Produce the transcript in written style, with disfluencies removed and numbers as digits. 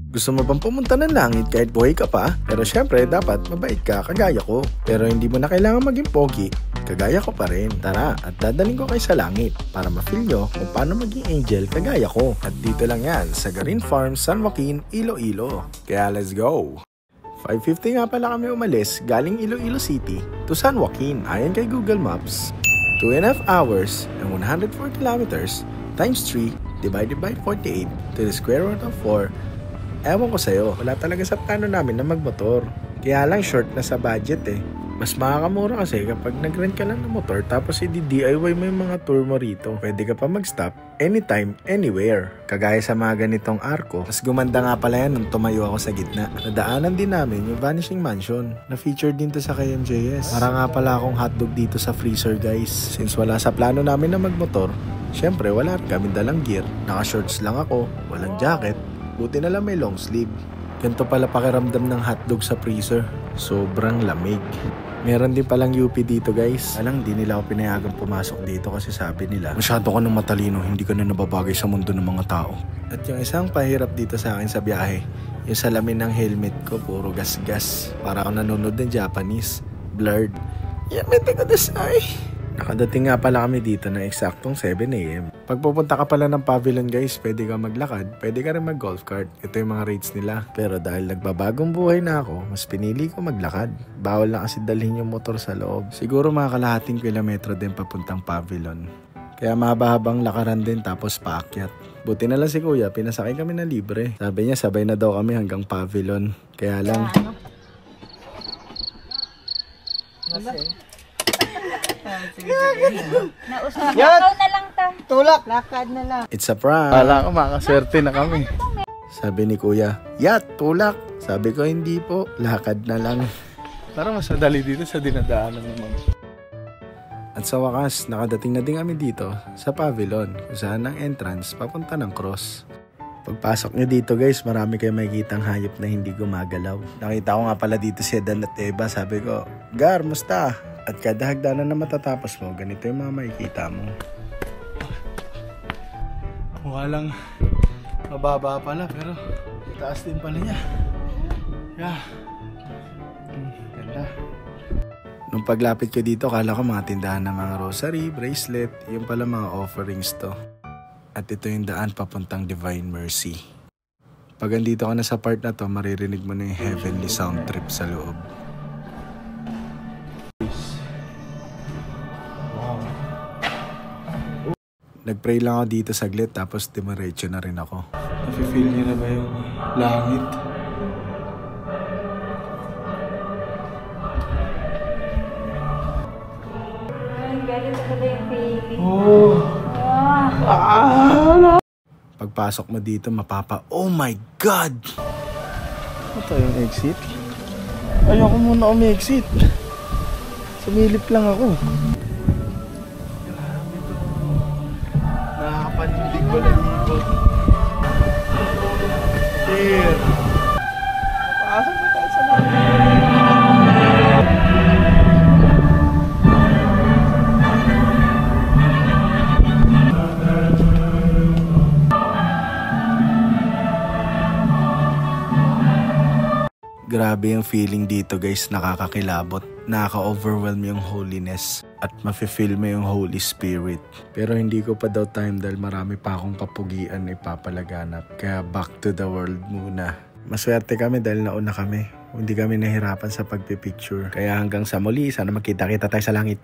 Gusto mo bang pumunta ng langit kahit buhay ka pa? Pero syempre, dapat mabait ka kagaya ko. Pero hindi mo na kailangan maging pogi, kagaya ko pa rin. Tara, at dadaling ko kayo sa langit para ma-feel nyo kung paano maging angel kagaya ko. At dito lang yan sa Garin Farm, San Joaquin, Iloilo. Kaya let's go! 5:50 nga pala kami umalis galing Iloilo City to San Joaquin ayon kay Google Maps. 2.5 hours and 104 kilometers times 3 divided by 48 to the square root of 4. Ewan ko sa'yo, wala talaga sa plano namin na magmotor. Kaya lang short na sa budget eh. Mas makakamura kasi kapag nag-rent ka lang ng motor tapos i-DIY mo yung mga tour mo rito. Pwede ka pa mag-stop anytime, anywhere. Kagaya sa mga ganitong arko. Mas gumanda nga pala yan nung tumayo ako sa gitna. Nadaanan din namin yung Vanishing Mansion na featured din to sa KMJS. Para nga pala akong hotdog dito sa freezer guys. Since wala sa plano namin na magmotor, syempre wala rin kami dalang gear. Naka-shorts lang ako, walang jacket. Buti na lang may long sleeve. Ganito pala pakiramdam ng hotdog sa freezer. Sobrang lamig. Meron din palang UP dito guys. Alang di nila ako pinayagang pumasok dito kasi sabi nila masyado ka ng matalino, hindi ka na nababagay sa mundo ng mga tao. At yung isang pahirap dito sa akin sa biyahe, yung salamin ng helmet ko puro gas-gas. Para ako nanonood ng Japanese. Blurred. Yamete ko dasay. Nakadating nga pala kami dito ng eksaktong 7 AM. Pag pupunta ka pala ng pavilion guys, pwede ka maglakad, pwede ka rin mag-golf cart. Ito yung mga rates nila. Pero dahil nagbabagong buhay na ako, mas pinili ko maglakad. Bawal na kasi dalhin yung motor sa loob. Siguro mga kalahating kilometro din papuntang pavilion. Kaya mahaba-habang lakaran din tapos paakyat. Buti na lang si kuya, pinasakay kami na libre. Sabi niya sabay na daw kami hanggang pavilion. Kaya lang... Sige. Lakaw na lang ta. Tulak. Lakad na lang. It's a prank. Kala ko makaswerte na kami. Sabi ni kuya, yat, tulak. Sabi ko hindi po, lakad na lang. Parang mas madali dito sa dinadaanan naman. At sa wakas, nakadating na din kami dito sa pavilion kung saan ang entrance papunta ng cross. Pagpasok nyo dito guys, marami kayo makikitang hayop na hindi gumagalaw. Nakita ko nga pala dito si Edan at Eva. Sabi ko, Gar, musta? At kada hagdanan na matatapos mo, ganito yung mga makikita mo. Mukha lang mababa pala, pero taas din pala niya. Yeah. Ganda. Nung paglapit ko dito, kala ko mga tindahan ng mga rosary, bracelet, yung pala mga offerings to. At ito yung daan papuntang Divine Mercy. Pag andito ka na sa part na to, maririnig mo na yung heavenly sound trip sa loob. Nagpray lang ako dito saglit tapos dimaretso na rin ako. Nafe-feel niyo na ba yung langit? Galing talaga yung feeling. Pagpasok mo dito oh my God! Ito yung exit? Ayoko muna umi-exit. Sumilip lang ako. Nakakapanindig ko lang ikot. Here. Napasok na tayo sa langit. Grabe yung feeling dito guys, nakakakilabot. Nakaka-overwhelm yung holiness at mafe-feel mo yung Holy Spirit. Pero hindi ko pa daw time dahil marami pa akong papugian na ipapalaganap. Kaya back to the world muna. Maswerte kami dahil nauna kami. Hindi kami nahirapan sa pagpipicture. Kaya hanggang sa muli, sana magkita-kita tayo sa langit.